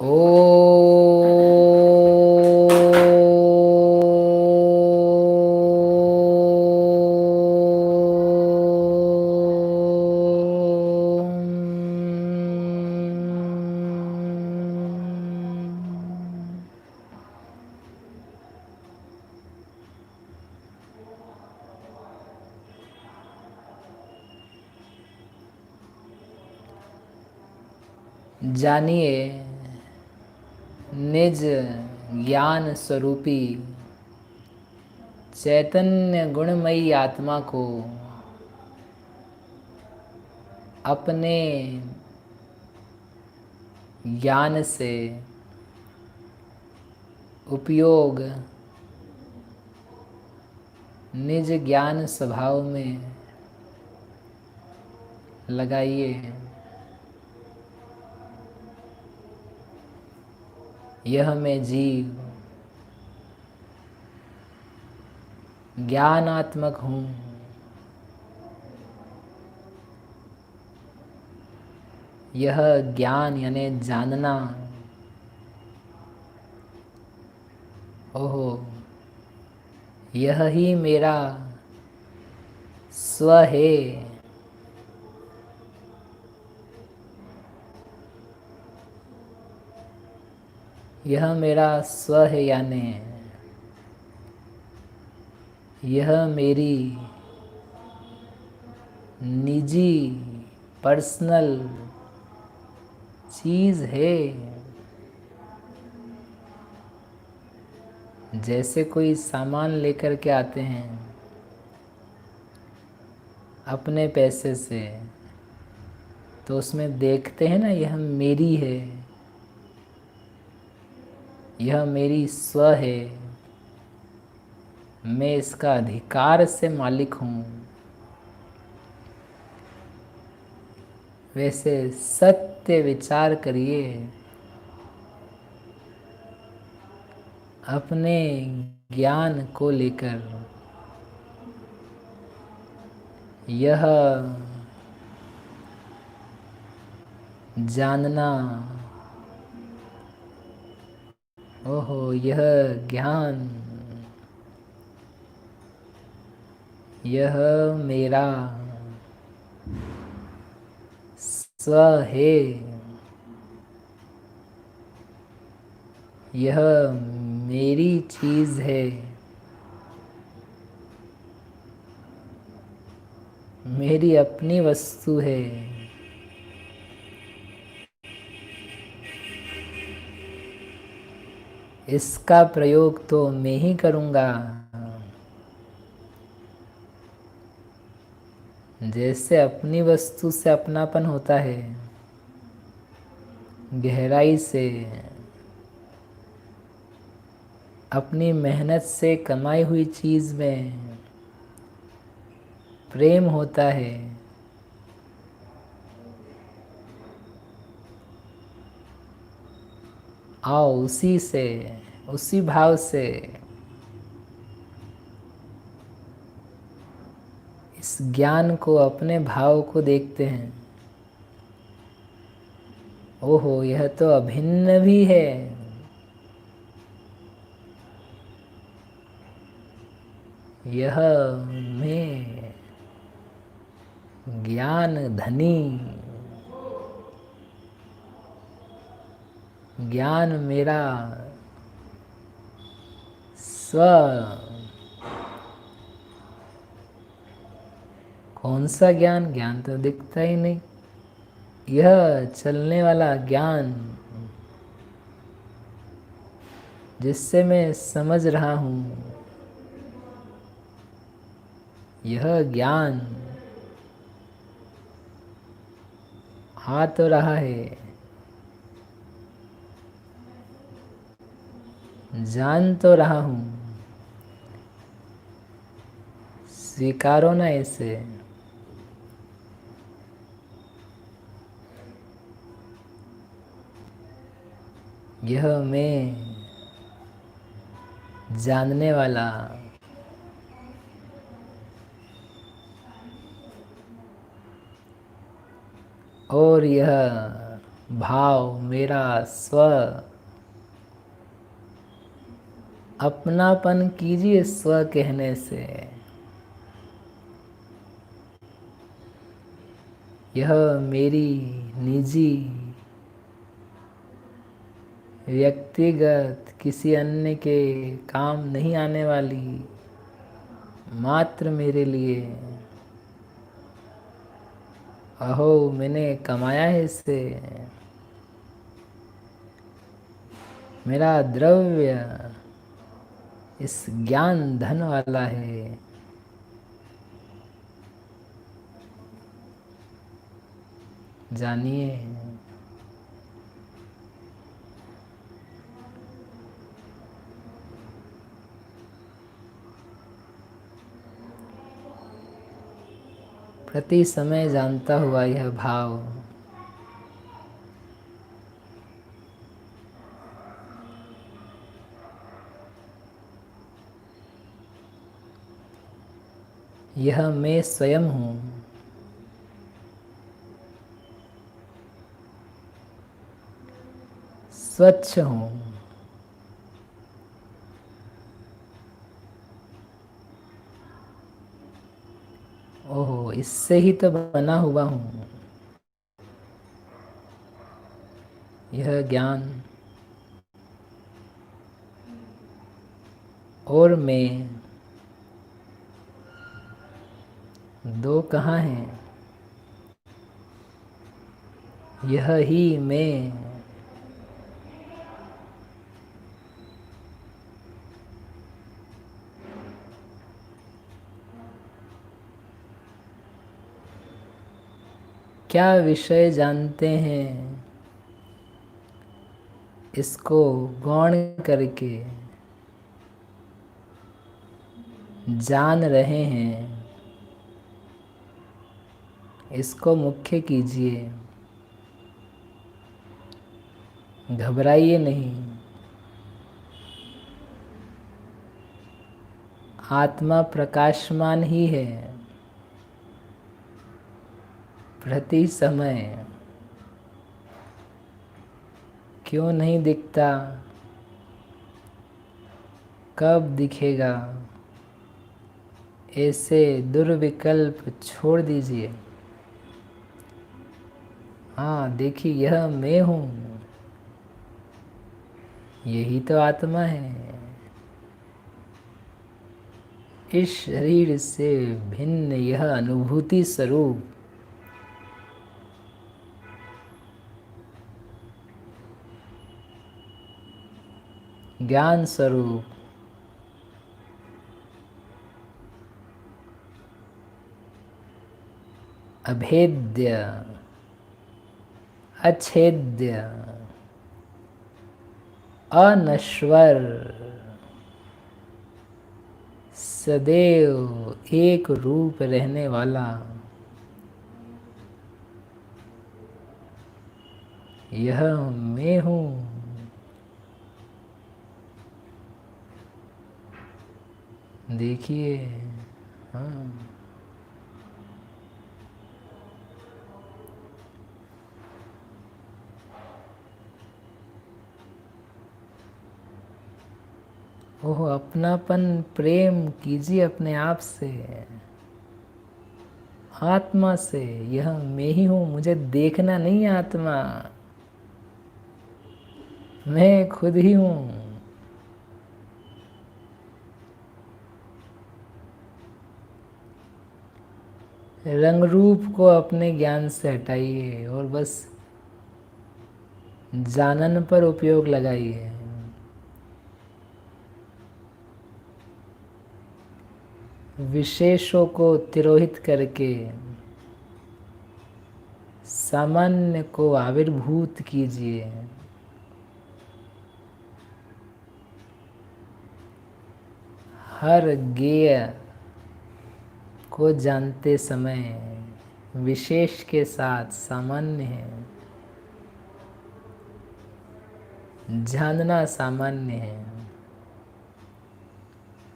ओ जानिए निज ज्ञान स्वरूपी चैतन्य गुणमयी आत्मा को अपने ज्ञान से उपयोग निज ज्ञान स्वभाव में लगाइए। यह मैं जीव ज्ञानात्मक हूँ। यह ज्ञान यानी जानना, ओहो, यह ही मेरा स्व है। यह मेरा स्व है यानी यह मेरी निजी पर्सनल चीज़ है। जैसे कोई सामान लेकर के आते हैं अपने पैसे से, तो उसमें देखते हैं ना, यह मेरी है, यह मेरी स्व है, मैं इसका अधिकार से मालिक हूँ। वैसे सत्य विचार करिए, अपने ज्ञान को लेकर। यह जानना, ओहो, यह ज्ञान, यह मेरा स्व है, यह मेरी चीज़ है, मेरी अपनी वस्तु है। इसका प्रयोग तो मैं ही करूँगा। जैसे अपनी वस्तु से अपनापन होता है, गहराई से अपनी मेहनत से कमाई हुई चीज़ में प्रेम होता है। आओ उसी से, उसी भाव से इस ज्ञान को, अपने भाव को देखते हैं। ओहो, यह तो अभिन्न भी है। यह मैं ज्ञान धनी, ज्ञान मेरा स्व। कौन सा ज्ञान? ज्ञान तो दिखता ही नहीं। यह चलने वाला ज्ञान जिससे मैं समझ रहा हूँ, यह ज्ञान आ तो रहा है, जान तो रहा हूँ। स्वीकारो ना इसे। यह मैं जानने वाला, और यह भाव मेरा स्व, अपनापन कीजिए स्व कहने से। यह मेरी निजी, व्यक्तिगत, किसी अन्य के काम नहीं आने वाली, मात्र मेरे लिए। अहो मैंने कमाया है इसे, मेरा द्रव्य इस ज्ञान धन वाला है। जानिए प्रति समय जानता हुआ यह भाव यह मैं स्वयं हूँ। स्वच्छ हूँ। ओहो इससे ही तो बना हुआ हूँ। यह ज्ञान और मैं दो कहाँ हैं? यह ही मैं। क्या विषय जानते हैं, इसको गौण करके जान रहे हैं, इसको मुख्य कीजिए। घबराइए नहीं। आत्मा प्रकाशमान ही है प्रति समय। क्यों नहीं दिखता? कब दिखेगा? ऐसे दुर्विकल्प छोड़ दीजिए। हाँ देखिए यह मैं हूँ, यही तो आत्मा है। इस शरीर से भिन्न यह अनुभूति स्वरूप ज्ञान स्वरूप अभेद्य, अच्छेद्य, अनश्वर, सदैव एक रूप रहने वाला, यह मैं हूँ। देखिए हाँ ओह अपनापन प्रेम कीजिए अपने आप से, आत्मा से। यह मैं ही हूँ, मुझे देखना नहीं है आत्मा, मैं खुद ही हूँ। रंग रूप को अपने ज्ञान से हटाइए और बस जानन पर उपयोग लगाइए। विशेषों को तिरोहित करके सामान्य को आविर्भूत कीजिए। हर ज्ञेय को जानते समय विशेष के साथ सामान्य है। जानना सामान्य है,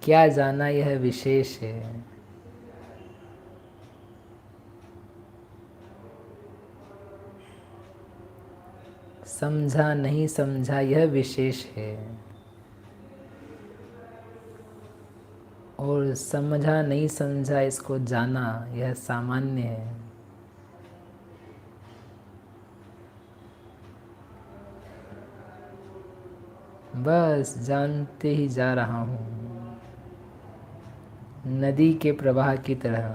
क्या जाना यह विशेष है। समझा नहीं समझा यह विशेष है, और समझा नहीं समझा इसको जाना यह सामान्य है। बस जानते ही जा रहा हूँ, नदी के प्रवाह की तरह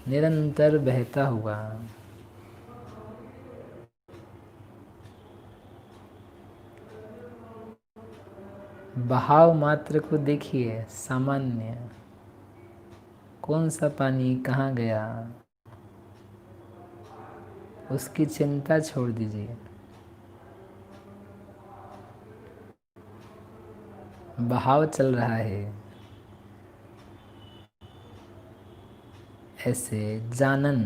निरंतर बहता हुआ। बहाव मात्र को देखिए, सामान्य। कौन सा पानी कहाँ गया उसकी चिंता छोड़ दीजिए। बहाव चल रहा है। ऐसे जानन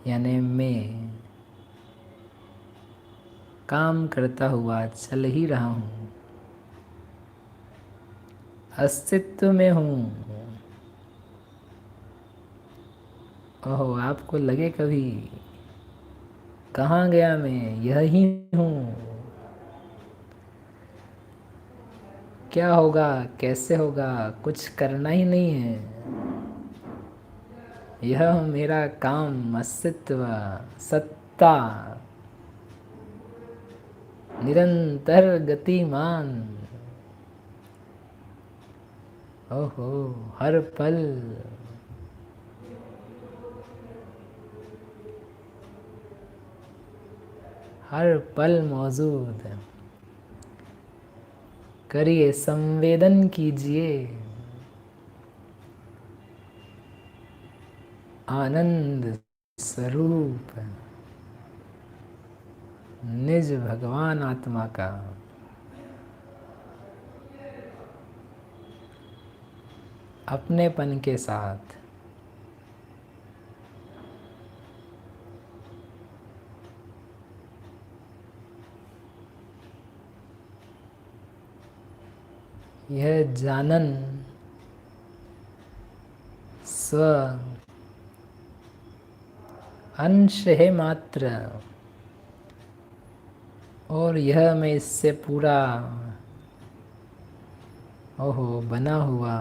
यानी मैं काम करता हुआ चल ही रहा हूँ, अस्तित्व में हूँ। ओहो, आपको लगे कभी कहाँ गया मैं, यही हूँ। क्या होगा कैसे होगा कुछ करना ही नहीं है, यह मेरा काम, अस्तित्व, सत्ता, निरंतर गतिमान। ओहो, हर पल हर पल मौजूद। करिए, संवेदन कीजिए, आनंद स्वरूप निज भगवान आत्मा का अपनेपन के साथ। यह जानन स्व अंश है मात्र, और यह मैं इससे पूरा ओहो बना हुआ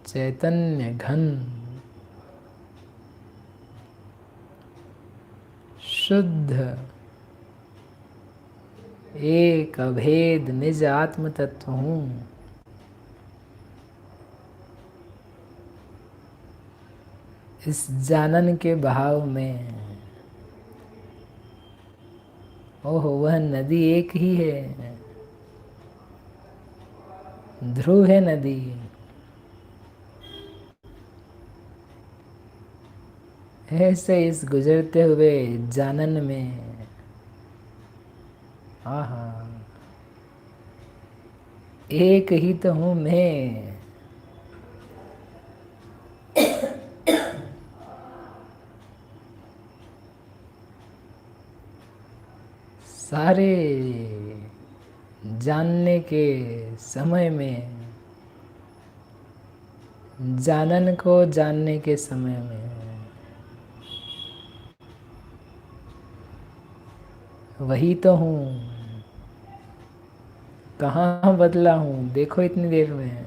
चैतन्य घन शुद्ध एक अभेद निज आत्म तत्व हूँ। इस जानन के बहाव में ओहो वह नदी एक ही है, ध्रुव है नदी। ऐसे इस गुजरते हुए जानन में आहा एक ही तो हूँ मैं। सारे जानने के समय में, जानन को जानने के समय में वही तो हूँ। कहाँ बदला हूँ देखो इतनी देर में,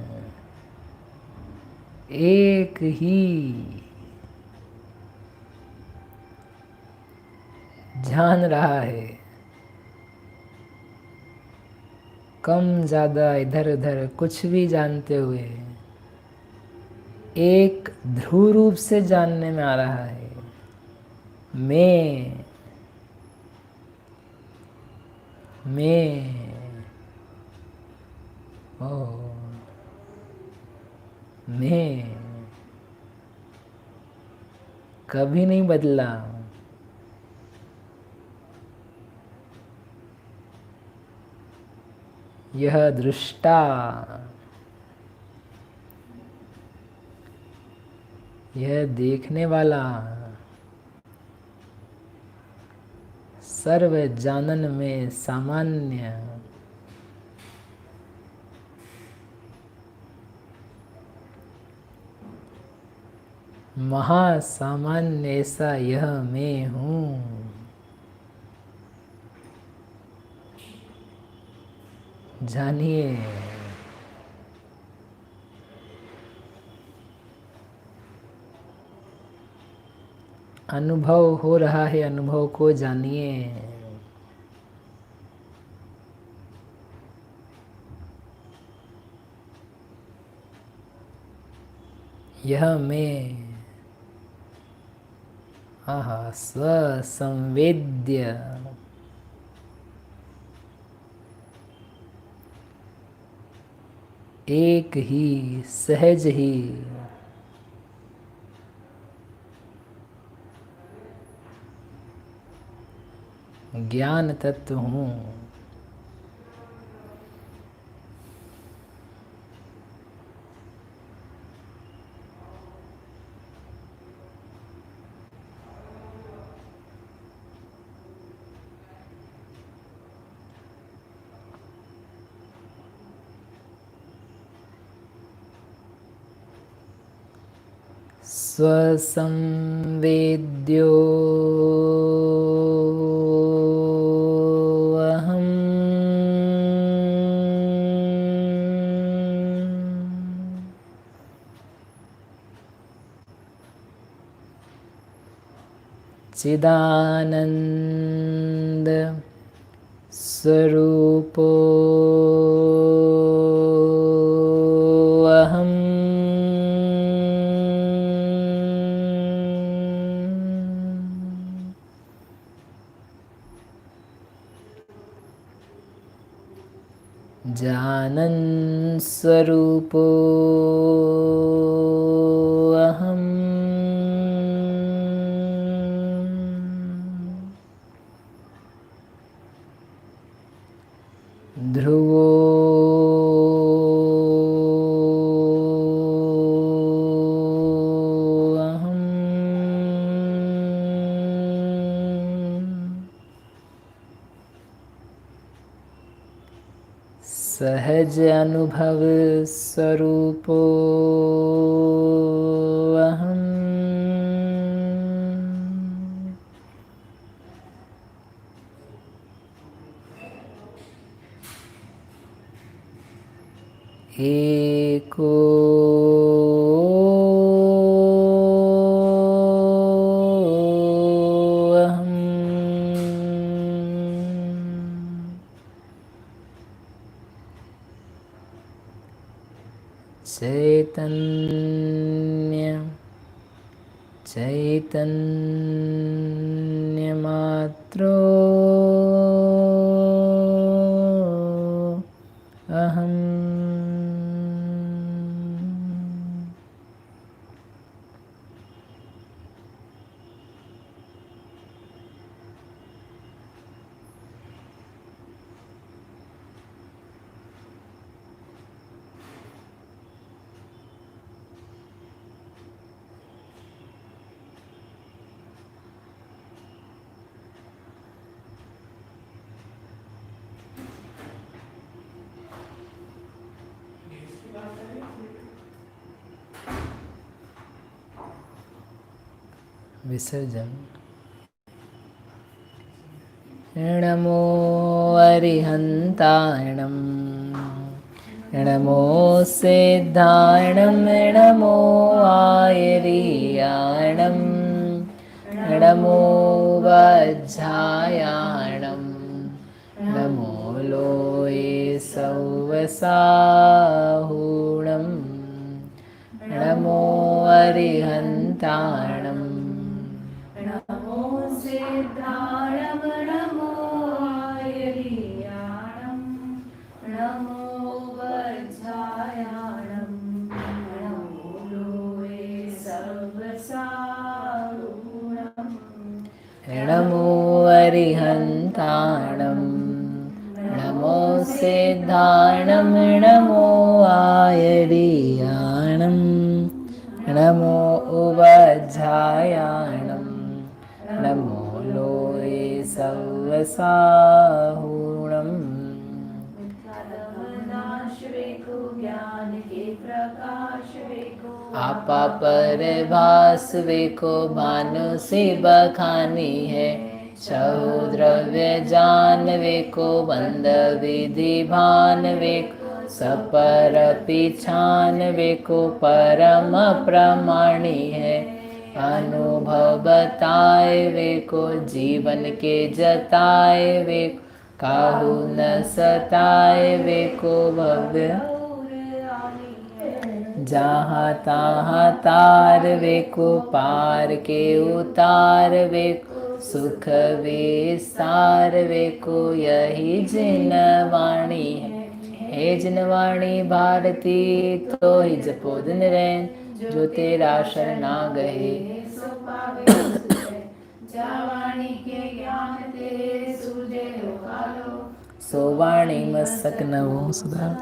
एक ही जान रहा है। कम ज़्यादा इधर उधर कुछ भी जानते हुए एक ध्रुव रूप से जानने में आ रहा है। मैं ओ मैं कभी नहीं बदला। यह दृष्टा, यह देखने वाला सर्व जानन में सामान्य महासामान्य ऐसा यह मैं हूँ। जानिए, अनुभव हो रहा है, अनुभव को जानिए। यह मैं स्वसंवेद्य एक ही सहज ही ज्ञान तत्व हूँ। स्वसंवेद्यो अहम् चिदानंद स्वरूपो अहम् जानन् स्वरूपो अहम् ध्रुवो अहम् सहज अनुभव स्वरूपो अहम् एको चैतन्य मात्रो अहम्। विसर्जन। नमो अरिहन्ताणं, नमो सिद्धाणं, नमो आयर्याणं, नमो वज्रायाणं, नमो लोये सौवसाहूणं, नमो अरिहन्ताणं, नमो सिद्धाणं, नमो आयर्याणं, नमो वज्रायाणं, नमो लोये सर्वसारूणं, नमो अरिहन्ताणं, नमो सिद्धाणं, नमो आयर्याणं, नमो वज्रायाणं, नमो लोये सौवसाहूणम्। नाश वेको ज्ञान के प्रकाश वेको, आपा पर भास वे को भानु से बखानी है। छहु द्रव्य जान वे को बंद विधि भान वे को सपर पिछान वे को परम प्रमाणी है। अनुभव बताए वे को जीवन के जताए वे को काहू न सताए वे को भव्य जहाँ तहाँ तार वे को पार के उतार वे को सुख विस्तार वे को यही जिन वाणी है। हे जिन वाणी भारती तो ही जपो दिन रैन जो तेरा शरणा गए सो पावे सुजय। जा वाणी के ज्ञान ते सूझे कालो सो वाणी मस्तक नवो सुधा।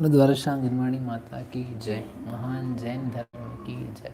द्वारका अंगनवाड़ी माता की जय। महान जैन धर्म की जय।